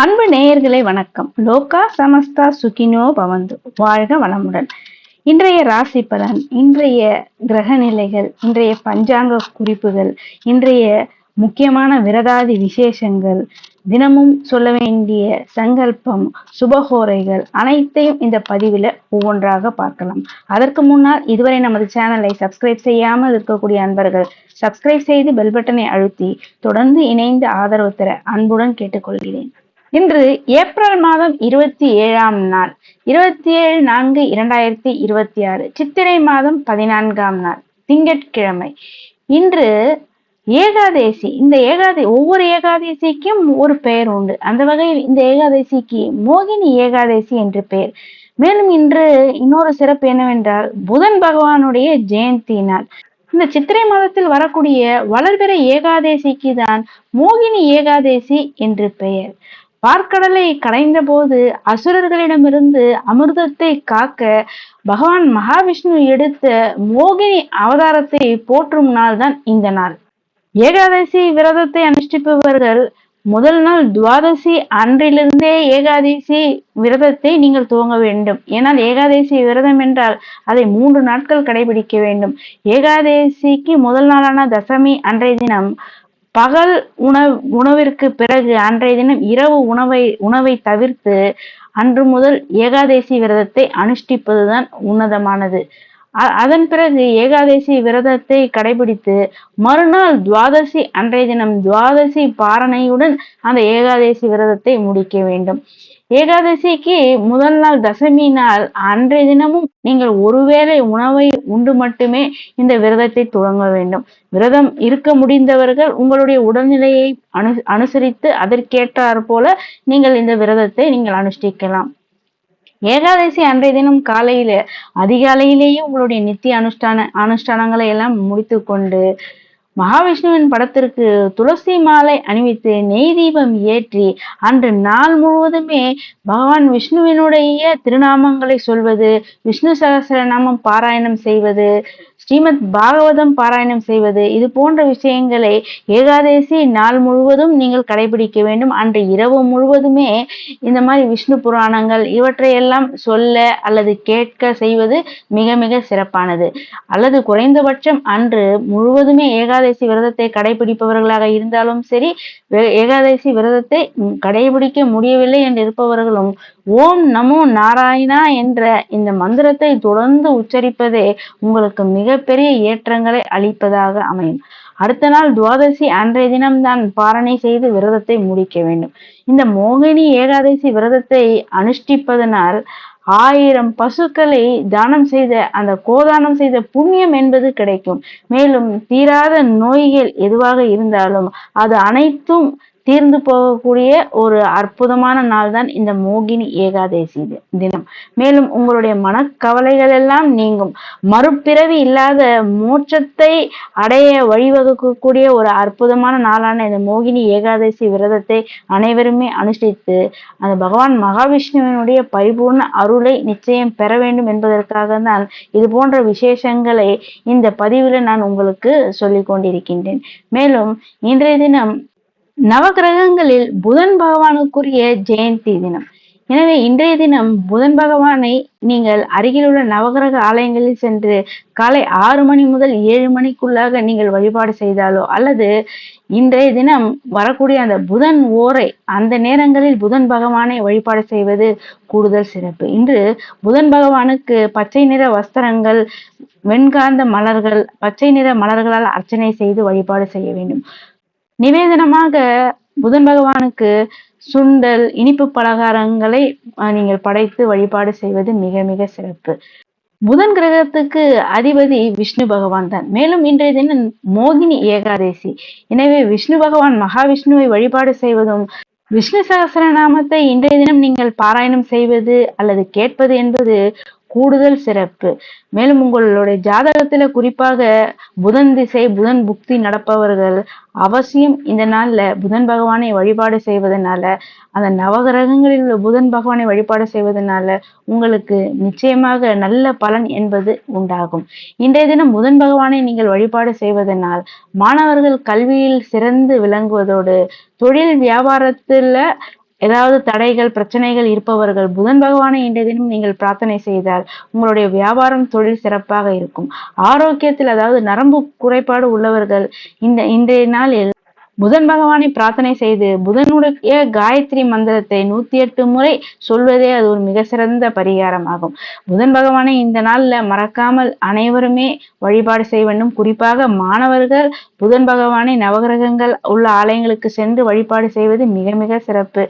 அன்பு நேயர்களே வணக்கம். லோகா சமஸ்தா சுகினோ பவந்து, வாழ்க வளமுடன். இன்றைய ராசி பலன், இன்றைய கிரக நிலைகள், இன்றைய பஞ்சாங்க குறிப்புகள், இன்றைய முக்கியமான விரதாதி விசேஷங்கள், தினமும் சொல்ல வேண்டிய சங்கல்பம், சுபகோரைகள் அனைத்தையும் இந்த பதிவில் ஒவ்வொன்றாக பார்க்கலாம். அதற்கு முன்னால் இதுவரை நமது சேனலை சப்ஸ்கிரைப் செய்யாமல் இருக்கக்கூடிய அன்பர்கள் சப்ஸ்கிரைப் செய்து பெல் பட்டனை அழுத்தி தொடர்ந்து இணைந்து ஆதரவு தர அன்புடன் கேட்டுக்கொள்கிறேன். இன்று ஏப்ரல் மாதம் 27ஆம் நாள், 27/4/2026, சித்திரை மாதம் 14ஆம் நாள், திங்கட்கிழமை. இன்று ஏகாதேசி. இந்த ஒவ்வொரு ஏகாதேசிக்கும் ஒரு பெயர் உண்டு. அந்த வகையில் இந்த ஏகாதேசிக்கு மோகினி ஏகாதேசி என்று பெயர். மேலும் இன்று இன்னொரு சிறப்பு என்னவென்றால், புதன் பகவானுடைய ஜெயந்தி நாள். இந்த சித்திரை மாதத்தில் வரக்கூடிய வளர்பிறை ஏகாதேசிக்கு தான் மோகினி ஏகாதேசி என்று பெயர். பார்க்கடலை கடைந்த போது அசுரர்களிடமிருந்து அமிர்தத்தை காக்க பகவான் மகாவிஷ்ணு எடுத்த மோகினி அவதாரத்தை போற்றும் நாள் தான் இந்த நாள். ஏகாதசி விரதத்தை அனுஷ்டிப்பவர்கள் முதல் நாள் துவாதசி அன்றிலிருந்தே ஏகாதசி விரதத்தை நீங்கள் துவங்க வேண்டும். ஏனால் ஏகாதசி விரதம் என்றால் அதை 3 நாட்கள் கடைபிடிக்க வேண்டும். ஏகாதசிக்கு முதல் நாளான தசமி அன்றைய தினம் பகல் உணவிற்கு பிறகு அன்றைய தினம் இரவு உணவை தவிர்த்து அன்று முதல் ஏகாதசி விரதத்தை அனுஷ்டிப்பதுதான் உன்னதமானது. அதன் பிறகு ஏகாதசி விரதத்தை கடைபிடித்து மறுநாள் துவாதசி அன்றைய தினம் துவாதசி பாரணையுடன் அந்த ஏகாதசி விரதத்தை முடிக்க வேண்டும். ஏகாதசிக்கு முதல் நாள் தசமி நாள் அன்றைய தினமும் நீங்கள் ஒருவேளை உணவை உண்டு மட்டுமே இந்த விரதத்தை துவங்க வேண்டும். விரதம் இருக்க முடிந்தவர்கள் உங்களுடைய உடல்நிலையை அனுசரித்து அதற்கேற்றாற் போல நீங்கள் இந்த விரதத்தை நீங்கள் அனுஷ்டிக்கலாம். ஏகாதசி அன்றைய தினம் அதிகாலையிலேயே உங்களுடைய நித்திய அனுஷ்டானங்களை எல்லாம் முடித்து கொண்டு மகாவிஷ்ணுவின் படத்திற்கு துளசி மாலை அணிவித்து நெய் தீபம் ஏற்றி அன்று நாள் முழுவதுமே பகவான் விஷ்ணுவினுடைய திருநாமங்களை சொல்வது, விஷ்ணு சகஸ்ரநாமம் பாராயணம் செய்வது, ஸ்ரீமத் பாகவதம் பாராயணம் செய்வது, இது போன்ற விஷயங்களை ஏகாதசி நாள் முழுவதும் நீங்கள் கடைபிடிக்க வேண்டும். அன்று இரவு முழுவதுமே இந்த மாதிரி விஷ்ணு புராணங்கள் இவற்றையெல்லாம் சொல்ல அல்லது கேட்க செய்வது மிக மிக சிறப்பானது. அல்லது குறைந்தபட்சம் அன்று முழுவதுமே ஏகாதசி விரதத்தை கடைபிடிப்பவர்களாக இருந்தாலும் சரி, ஏகாதசி விரதத்தை கடைபிடிக்க முடியவில்லை என்று இருப்பவர்களும் ஓம் நமோ நாராயணா என்ற இந்த மந்திரத்தை தொடர்ந்து உச்சரிப்பதே உங்களுக்கு மிகப்பெரிய ஏற்றங்களை அளிப்பதாக அமையும். அடுத்த நாள் துவாதசி அன்றைய தினம்தான் பாரணை செய்து விரதத்தை முடிக்க வேண்டும். இந்த மோகினி ஏகாதசி விரதத்தை அனுஷ்டிப்பதனால் 1000 பசுக்களை தானம் செய்த அந்த கோதானம் செய்த புண்ணியம் என்பது கிடைக்கும். மேலும் தீராத நோய்கள் எதுவாக இருந்தாலும் அது அனைத்தும் தீர்ந்து போகக்கூடிய ஒரு அற்புதமான நாள் தான் இந்த மோகினி ஏகாதசி தினம். மேலும் உங்களுடைய மனக்கவலைகள் எல்லாம் நீங்கும். மறுபிறவி இல்லாத மோட்சத்தை அடைய வழிவகுக்கக்கூடிய ஒரு அற்புதமான நாளான இந்த மோகினி ஏகாதசி விரதத்தை அனைவருமே அனுஷ்டித்து அந்த பகவான் மகாவிஷ்ணுவினுடைய பரிபூர்ண அருளை நிச்சயம் பெற வேண்டும் என்பதற்காக தான் இது போன்ற விசேஷங்களை இந்த பதிவில் நான் உங்களுக்கு சொல்லிக் கொண்டிருக்கின்றேன். மேலும் இன்றைய தினம் நவகிரகங்களில் புதன் பகவானுக்குரிய ஜெயந்தி தினம். எனவே இன்றைய தினம் புதன் பகவானை நீங்கள் அருகில் உள்ள நவகிரக ஆலயங்களில் சென்று காலை 6 மணி முதல் 7 மணிக்குள்ளாக நீங்கள் வழிபாடு செய்தாலோ அல்லது இன்றைய தினம் வரக்கூடிய அந்த புதன் ஓரை அந்த நேரங்களில் புதன் பகவானை வழிபாடு செய்வது கூடுதல் சிறப்பு. இன்று புதன் பகவானுக்கு பச்சை நிற வஸ்திரங்கள், வெண்காந்த மலர்கள், பச்சை நிற மலர்களால் அர்ச்சனை செய்து வழிபாடு செய்ய வேண்டும். நிவேதனமாக புதன் பகவானுக்கு சுண்டல், இனிப்பு பலகாரங்களை நீங்கள் படைத்து வழிபாடு செய்வது மிக மிக சிறப்பு. புதன் கிரகத்துக்கு அதிபதி விஷ்ணு பகவான் தான். மேலும் இன்றைய தினம் மோகினி ஏகாதசி. எனவே விஷ்ணு பகவான் மகாவிஷ்ணுவை வழிபாடு செய்வதும் விஷ்ணு சகஸ்ரநாமத்தை இன்றைய தினம் நீங்கள் பாராயணம் செய்வது அல்லது கேட்பது என்பது கூடுதல் சிறப்பு. மேலும் உங்களுடைய ஜாதகத்துல குறிப்பாக புதன் திசை, புதன் புக்தி நடப்பவர்கள் அவசியம் இந்த நாள்ல புதன் பகவானை வழிபாடு செய்வதனால, அந்த நவகிரகங்களில் உள்ள புதன் பகவானை வழிபாடு செய்வதனால உங்களுக்கு நிச்சயமாக நல்ல பலன் என்பது உண்டாகும். இன்றைய தினம் புதன் பகவானை நீங்கள் வழிபாடு செய்வதனால் மாணவர்கள் கல்வியில் சிறந்து விளங்குவதோடு தொழில் வியாபாரத்துல ஏதாவது தடைகள் பிரச்சனைகள் இருப்பவர்கள் புதன் பகவானை இன்றைய தினம் நீங்கள் பிரார்த்தனை செய்தால் உங்களுடைய வியாபாரம் தொழில் சிறப்பாக இருக்கும். ஆரோக்கியத்தில் அதாவது நரம்பு குறைபாடு உள்ளவர்கள் இன்றைய நாளில் புதன் பகவானை பிரார்த்தனை செய்து புதனுடைய காயத்ரி மந்திரத்தை 108 முறை சொல்வதே அது ஒரு மிக சிறந்த பரிகாரம் ஆகும். புதன் பகவானை இந்த நாள்ல மறக்காமல் அனைவருமே வழிபாடு செய்ய வேண்டும். குறிப்பாக மாணவர்கள் புதன் பகவானை நவகிரகங்கள் உள்ள ஆலயங்களுக்கு சென்று வழிபாடு செய்வது மிக மிக சிறப்பு.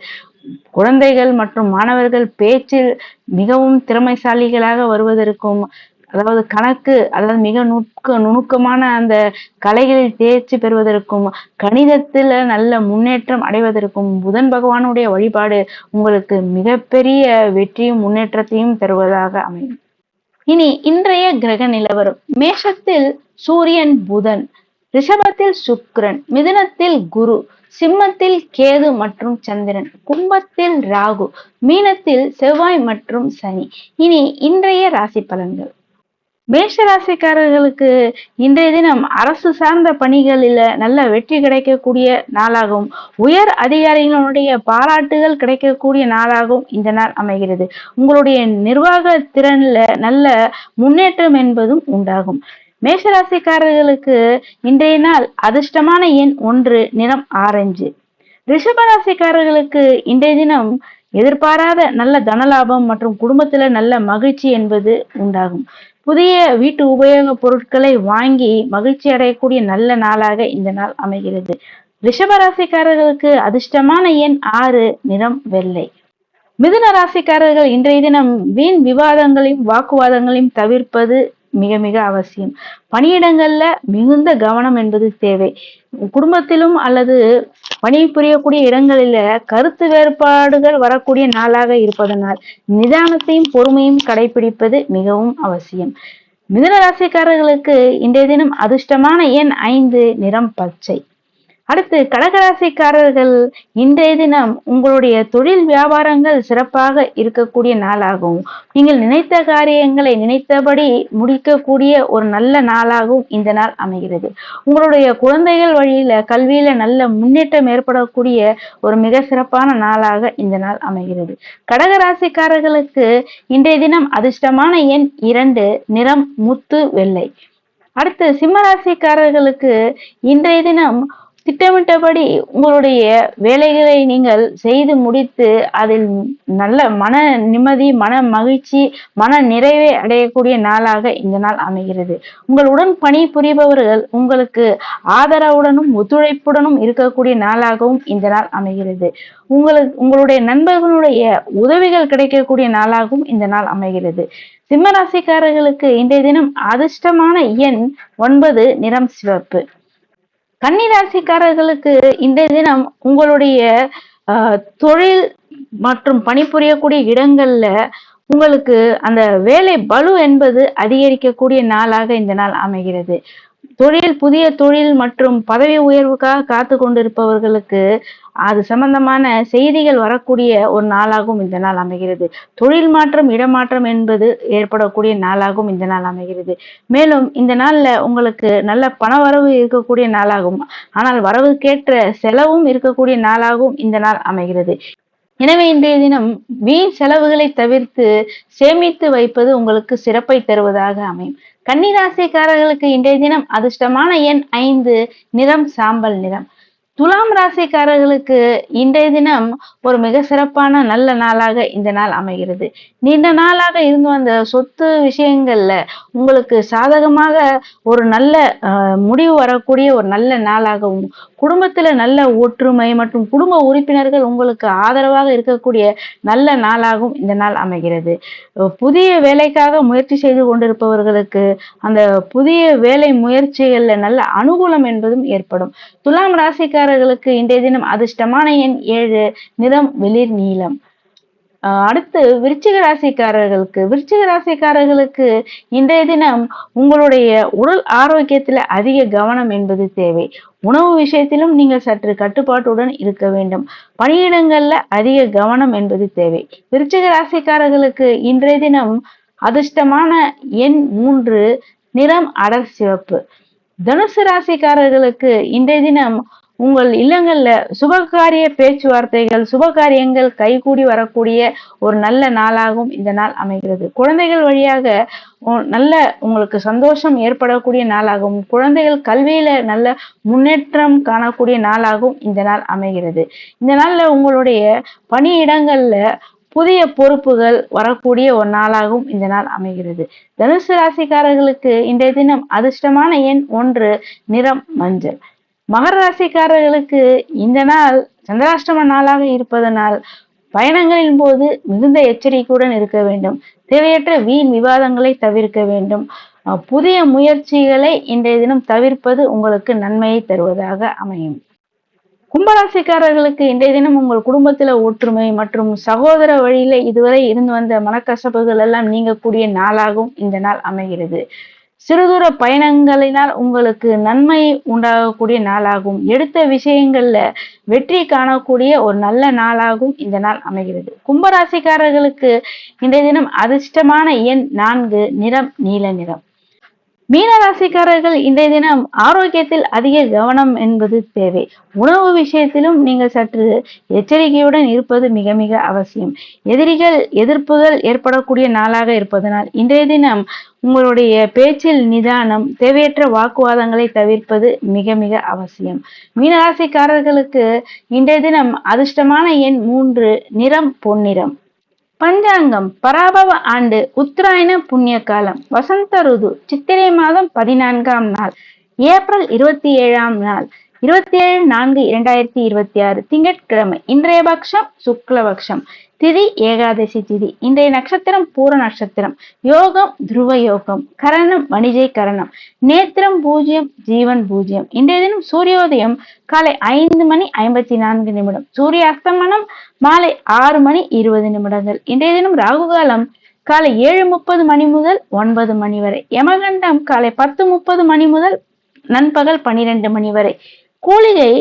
குழந்தைகள் மற்றும் மாணவர்கள் பேச்சில் மிகவும் திறமைசாலிகளாக வருவதற்கும், அதாவது கணக்கு அதாவது மிக நுணுக்கமான அந்த கலைகளில் தேர்ச்சி பெறுவதற்கும், கணிதத்துல நல்ல முன்னேற்றம் அடைவதற்கும் புதன் பகவானுடைய வழிபாடு உங்களுக்கு மிகப்பெரிய வெற்றியும் முன்னேற்றத்தையும் தருவதாக அமையும். இனி இன்றைய கிரக நிலவரம். மேஷத்தில் சூரியன் புதன், ரிஷபத்தில் சுக்கிரன், மிதுனத்தில் குரு, சிம்மத்தில் கேது மற்றும் சந்திரன், கும்பத்தில் ராகு, மீனத்தில் செவ்வாய் மற்றும் சனி. இனி இன்றைய ராசி பலன்கள். மேஷ ராசிக்காரர்களுக்கு இன்றைய தினம் அரசு சார்ந்த பணிகளில் நல்ல வெற்றி கிடைக்கக்கூடிய நாளாகவும், உயர் அதிகாரிகளுடைய பாராட்டுகள் கிடைக்கக்கூடிய நாளாகவும் இந்த நாள் அமைகிறது. உங்களுடைய நிர்வாக திறன்ல நல்ல முன்னேற்றம் என்பதும் உண்டாகும். மேஷராசிக்காரர்களுக்கு இன்றைய நாள் அதிர்ஷ்டமான எண் 1, நிறம் ஆரஞ்சு. ரிஷபராசிக்காரர்களுக்கு இன்றைய தினம் எதிர்பாராத நல்ல தனலாபம் மற்றும் குடும்பத்துல நல்ல மகிழ்ச்சி என்பது உண்டாகும். புதிய வீட்டு உபயோக பொருட்களை வாங்கி மகிழ்ச்சி அடையக்கூடிய நல்ல நாளாக இந்த நாள் அமைகிறது. ரிஷபராசிக்காரர்களுக்கு அதிர்ஷ்டமான எண் 6, நிறம் வெள்ளை. மிதுன ராசிக்காரர்கள் இன்றைய தினம் வீண் விவாதங்களையும் வாக்குவாதங்களையும் தவிர்ப்பது மிக மிக அவசியம். பணியிடங்கள்ல மிகுந்த கவனம் என்பது தேவை. குடும்பத்திலும் அல்லது பணிபுரியக்கூடிய இடங்களில கருத்து வேறுபாடுகள் வரக்கூடிய நாளாக இருப்பதனால் நிதானத்தையும் பொறுமையும் கடைபிடிப்பது மிகவும் அவசியம். மிதுன ராசிக்காரர்களுக்கு இன்றைய தினம் அதிர்ஷ்டமான எண் 5, நிறம் பச்சை. அடுத்து கடகராசிக்காரர்கள் இன்றைய தினம் உங்களுடைய தொழில் வியாபாரங்கள் சிறப்பாக இருக்கக்கூடிய நாளாகவும், நீங்கள் நினைத்த காரியங்களை நினைத்தபடி முடிக்கக்கூடிய ஒரு நல்ல நாளாகவும் இந்த நாள் அமைகிறது. உங்களுடைய குழந்தைகள் வழியில கல்வியில நல்ல முன்னேற்றம் ஏற்படக்கூடிய ஒரு மிக சிறப்பான நாளாக இந்த நாள் அமைகிறது. கடகராசிக்காரர்களுக்கு இன்றைய தினம் அதிர்ஷ்டமான எண் 2, நிறம் முத்து வெள்ளை. அடுத்து சிம்மராசிக்காரர்களுக்கு இன்றைய தினம் திட்டமிட்டபடி உங்களுடைய வேலைகளை நீங்கள் செய்து முடித்து அதில் நல்ல மன நிம்மதி, மன மகிழ்ச்சி, மன நிறைவை அடையக்கூடிய நாளாக இந்த நாள் அமைகிறது. உங்களுடன் பணி புரிபவர்கள் உங்களுக்கு ஆதரவுடனும் ஒத்துழைப்புடனும் இருக்கக்கூடிய நாளாகவும் இந்த நாள் அமைகிறது. உங்களுடைய நண்பர்களுடைய உதவிகள் கிடைக்கக்கூடிய நாளாகவும் இந்த நாள் அமைகிறது. சிம்மராசிக்காரர்களுக்கு இன்றைய தினம் அதிர்ஷ்டமான எண் 9, நிறம் சிவப்பு. கன்னிராசிக்காரர்களுக்கு இன்றைய தினம் உங்களுடைய தொழில் மற்றும் பணிபுரியக்கூடிய இடங்கள்ல உங்களுக்கு அந்த வேலை பளு என்பது அதிகரிக்கக்கூடிய நாளாக இந்த நாள் அமைகிறது. புதிய தொழில் மற்றும் பதவி உயர்வுக்காக காத்து கொண்டிருப்பவர்களுக்கு அது சம்பந்தமான செய்திகள் வரக்கூடிய ஒரு நாளாகவும் இந்த நாள் அமைகிறது. தொழில் மாற்றம், இடமாற்றம் என்பது ஏற்படக்கூடிய நாளாகவும் இந்த நாள் அமைகிறது. மேலும் இந்த நாள்ல உங்களுக்கு நல்ல பண வரவு இருக்கக்கூடிய நாளாகவும், ஆனால் வரவுக்கேற்ற செலவும் இருக்கக்கூடிய நாளாகவும் இந்த நாள் அமைகிறது. எனவே இன்றைய தினம் வீண் செலவுகளை தவிர்த்து சேமித்து வைப்பது உங்களுக்கு சிறப்பை தருவதாக அமையும். கன்னிராசிக்காரர்களுக்கு இன்றைய தினம் அதிர்ஷ்டமான எண் 5, நிறம் சாம்பல் நிறம். துலாம் ராசிக்காரர்களுக்கு இன்றைய தினம் ஒரு மிக சிறப்பான நல்ல நாளாக இந்த நாள் அமைகிறது. நீண்ட நாளாக இருந்து வந்த சொத்து விஷயங்கள்ல உங்களுக்கு சாதகமாக ஒரு நல்ல முடிவு வரக்கூடிய ஒரு நல்ல நாளாகவும், குடும்பத்துல நல்ல ஒற்றுமை மற்றும் குடும்ப உறுப்பினர்கள் உங்களுக்கு ஆதரவாக இருக்கக்கூடிய நல்ல நாளாகவும் இந்த நாள் அமைகிறது. புதிய வேலைக்காக முயற்சி செய்து கொண்டிருப்பவர்களுக்கு அந்த புதிய வேலை முயற்சிகள்ல நல்ல அனுகூலம் என்பதும் ஏற்படும். துலாம் ராசிக்காரர்களுக்கு இன்றைய தினம் அதிர்ஷ்டமான எண் 7, நிறம் வெளிர் நீலம். அடுத்து விருச்சிக ராசிக்காரர்களுக்கு இன்றைய தினம் உங்களுடைய உடல் ஆரோக்கியத்துல அதிக கவனம் என்பது தேவை. உணவு விஷயத்திலும் நீங்கள் சற்று கட்டுப்பாட்டுடன் இருக்க வேண்டும். பணியிடங்கள்ல அதிக கவனம் என்பது தேவை. விருச்சிக ராசிக்காரர்களுக்கு இன்றைய தினம் அதிர்ஷ்டமான எண் 3, நிறம் அடர் சிவப்பு. தனுசு ராசிக்காரர்களுக்கு இன்றைய தினம் உங்கள் இல்லங்கள்ல சுபகாரிய பேச்சுவார்த்தைகள் சுபகாரியங்கள் கைகூடி வரக்கூடிய ஒரு நல்ல நாளாகவும் இந்த நாள் அமைகிறது. குழந்தைகள் வழியாக நல்ல உங்களுக்கு சந்தோஷம் ஏற்படக்கூடிய நாளாகவும் குழந்தைகள் கல்வியில நல்ல முன்னேற்றம் காணக்கூடிய நாளாகவும் இந்த நாள் அமைகிறது. இந்த நாள்ல உங்களுடைய பணியிடங்கள்ல புதிய பொறுப்புகள் வரக்கூடிய ஒரு நாளாகவும் இந்த நாள் அமைகிறது. தனுசு ராசிக்காரர்களுக்கு இன்றைய தினம் அதிர்ஷ்டமான எண் 1, நிறம் மஞ்சள். மகர ராசிக்காரர்களுக்கு இந்த நாள் சந்திராஷ்டம நாளாக இருப்பதனால் பயணங்களின் போது மிகுந்த எச்சரிக்கையுடன் இருக்க வேண்டும். தேவையற்ற வீண் விவாதங்களை தவிர்க்க வேண்டும். புதிய முயற்சிகளை இன்றைய தினம் தவிர்ப்பது உங்களுக்கு நன்மையை தருவதாக அமையும். கும்பராசிக்காரர்களுக்கு இன்றைய தினம் உங்கள் குடும்பத்துல ஒற்றுமை மற்றும் சகோதர வழியில இதுவரை இருந்து வந்த மனக்கசப்புகள் எல்லாம் நீங்கக்கூடிய நாளாகவும் இந்த நாள் அமைகிறது. சிறுதூர பயணங்களினால் உங்களுக்கு நன்மை உண்டாகக்கூடிய நாளாகும். எடுத்த விஷயங்கள்ல வெற்றி காணக்கூடிய ஒரு நல்ல நாளாகவும் இந்த நாள் அமைகிறது. கும்பராசிக்காரர்களுக்கு இன்றைய தினம் அதிர்ஷ்டமான எண் 4, நிறம் நீல நிறம். மீனராசிக்காரர்கள் இன்றைய தினம் ஆரோக்கியத்தில் அதிக கவனம் என்பது தேவை. உணவு விஷயத்திலும் நீங்கள் சற்று எச்சரிக்கையுடன் இருப்பது மிக மிக அவசியம். எதிர்ப்புகள் ஏற்படக்கூடிய நாளாக இருப்பதனால் இன்றைய தினம் உங்களுடைய பேச்சில் நிதானம், தேவையற்ற வாக்குவாதங்களை தவிர்ப்பது மிக மிக அவசியம். மீனராசிக்காரர்களுக்கு இன்றைய தினம் அதிர்ஷ்டமான எண் 3, நிறம் பொன்னிறம். பஞ்சாங்கம் பராபவ ஆண்டு உத்தராயண புண்ணிய காலம் வசந்த ருது சித்திரை மாதம் 14ஆம் நாள் ஏப்ரல் 27ஆம் நாள் 27/4/2026 திங்கட்கிழமை. இன்றைய பக்ஷம் சுக்லபக்ஷம், திதி ஏகாதசி திதி. இன்றைய நட்சத்திரம் பூர நட்சத்திரம். யோகம் துருவ யோகம், கரணம் வணிஜை கரணம், நேத்திரம் 0, ஜீவன் 0. இன்றைய தினம் சூரியோதயம் காலை 5:54. சூரிய அஸ்தமனம் மாலை 6:20. இன்றைய தினம் ராகுகாலம் காலை 7:30 மணி முதல் 9 மணி வரை. யமகண்டம் காலை 10:30 மணி முதல் நண்பகல் 12 மணி வரை. கூலிகை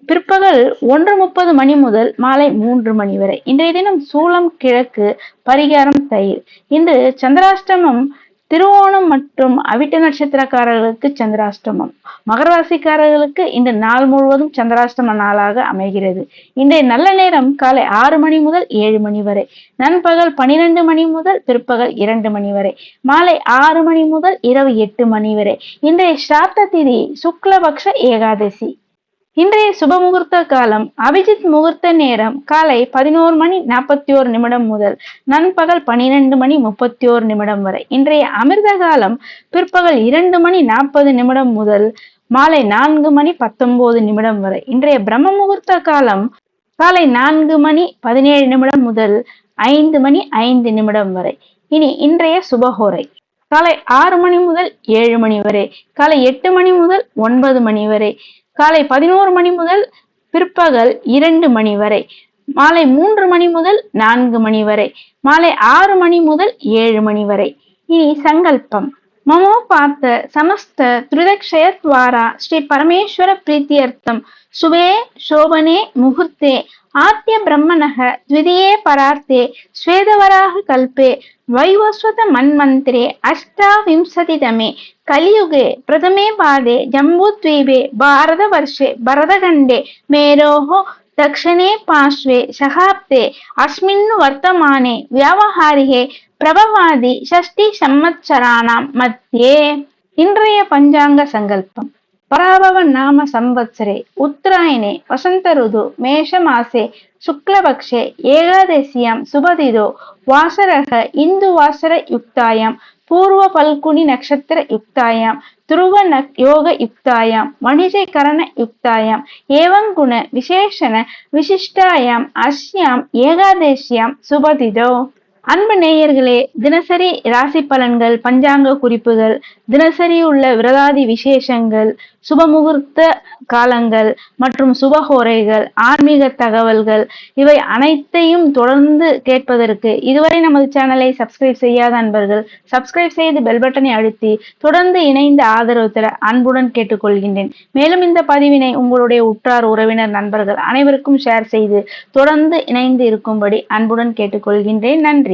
பிற்பகல் 1:30 மணி முதல் மாலை 3 மணி வரை. இன்றைய தினம் சூலம் கிழக்கு, பரிகாரம் தயிர். இன்று சந்திராஷ்டமம் திருவோணம் மற்றும் அவிட்ட நட்சத்திரக்காரர்களுக்கு சந்திராஷ்டமம். மகர ராசிக்காரர்களுக்கு இந்த நாள் முழுவதும் சந்திராஷ்டம நாளாக அமைகிறது. இன்றைய நல்ல நேரம் காலை 6 மணி முதல் 7 மணி வரை, நண்பகல் 12 மணி முதல் பிற்பகல் 2 மணி வரை, மாலை 6 மணி முதல் இரவு 8 மணி வரை. இன்றைய ஸ்ராத்த திதி சுக்லபக்ஷ ஏகாதசி. இன்றைய சுப முகூர்த்த காலம் அபிஜித் முகூர்த்த நேரம் காலை 11:41 முதல் நண்பகல் 12:31 வரை. இன்றைய அமிர்த காலம் பிற்பகல் 2:40 முதல் மாலை 4:19 வரை. இன்றைய பிரம்ம முகூர்த்த காலம் காலை 4:17 முதல் 5:05 வரை. இனி இன்றைய சுபஹோரை காலை 6 மணி முதல் 7 மணி வரை, காலை 8 மணி முதல் 9 மணி வரை, காலை 11 மணி முதல் பிற்பகல் 2 மணி வரை, மாலை 3 மணி முதல் 4 மணி வரை, மாலை 6 மணி முதல் 7 மணி வரை. இனி சங்கல்பம். மமோ பார்த்த சமஸ்த த்ரிதக்ஷயத்வாரா ஸ்ரீ பரமேஸ்வர பிரீத்தியர்த்தம் சுபே சோபனே முகூர்த்தே ஆத்ய பிரம்மணக த்விதியே பரார்த்தே ஸ்வேதவராக கல்பே வைவஸ்வத மன்வந்திரே அஷ்டாவிம்சதிதமே கலியுगे प्रथमे पादे जम्बूद्वीपे भारतवर्षे भरतखण्डे मेरोः दक्षिणे पार्श्वे शताब्दे अस्मिन् वर्तमाने व्यावहारिके प्रभवादि षष्ठी संवत्सराणां मध्ये. இன்றைய பஞ்சாங்க சங்கல்பம். பராபவ நாம சம்வத்சரே உத்தராயணே வசந்த ருது மேஷ மாசே சுக்லபக்ஷே ஏகாதசியாம் சுபதிதோ வாசரக இந்து வாசர யுக்தாயாம் பூர்வ பல்குனி நட்சத்திர யுக்தாயாம் துருவ யோக யுக்தாயாம் வணிஜை கரண யுக்தாயாம் ஏவம் குண விசேஷண விசிஷ்டாயாம் அஸ்யாம் ஏகாதசியாம் சுபதிதோ. அன்பு நேயர்களே, தினசரி ராசி பலன்கள், பஞ்சாங்க குறிப்புகள், தினசரி உள்ள விரதாதி விசேஷங்கள், சுபமுகூர்த்த காலங்கள் மற்றும் சுபஹோரைகள், ஆன்மீக தகவல்கள் இவை அனைத்தையும் தொடர்ந்து கேட்பதற்கு இதுவரை நமது சேனலை சப்ஸ்கிரைப் செய்யாத அன்பர்கள் சப்ஸ்கிரைப் செய்து பெல் பட்டனை அழுத்தி தொடர்ந்து இணைந்து ஆதரவு தர அன்புடன் கேட்டுக்கொள்கின்றேன். மேலும் இந்த பதிவினை உங்களுடைய உற்றார் உறவினர் நண்பர்கள் அனைவருக்கும் ஷேர் செய்து தொடர்ந்து இணைந்து இருக்கும்படி அன்புடன் கேட்டுக்கொள்கின்றேன். நன்றி.